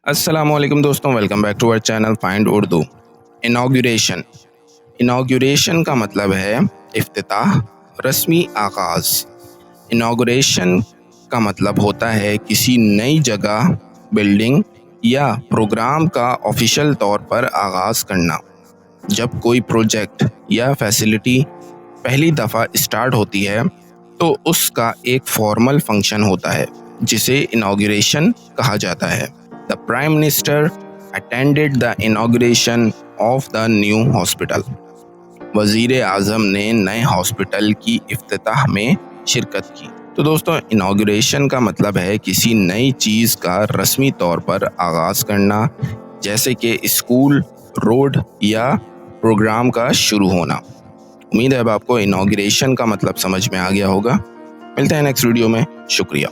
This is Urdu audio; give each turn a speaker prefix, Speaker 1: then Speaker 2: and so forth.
Speaker 1: السلام علیکم دوستوں، welcome back to our channel find Urdu. Inauguration کا مطلب ہے افتتاح، رسمی آغاز۔ انوگریشن کا مطلب ہوتا ہے کسی نئی جگہ، بلڈنگ یا پروگرام کا آفیشیل طور پر آغاز کرنا۔ جب کوئی پروجیکٹ یا فیسلٹی پہلی دفعہ اسٹارٹ ہوتی ہے تو اس کا ایک فارمل فنکشن ہوتا ہے جسے انوگریشن کہا جاتا ہے۔ The Prime Minister attended the inauguration of the new hospital. وزیر اعظم نے نئے ہاسپٹل کی افتتاح میں شرکت کی۔ تو دوستوں، انوگریشن کا مطلب ہے کسی نئی چیز کا رسمی طور پر آغاز کرنا، جیسے کہ اسکول، روڈ یا پروگرام کا شروع ہونا۔ امید ہے اب آپ کو انوگریشن کا مطلب سمجھ میں آ گیا ہوگا۔ ملتے ہیں نیکسٹ ویڈیو میں، شکریہ۔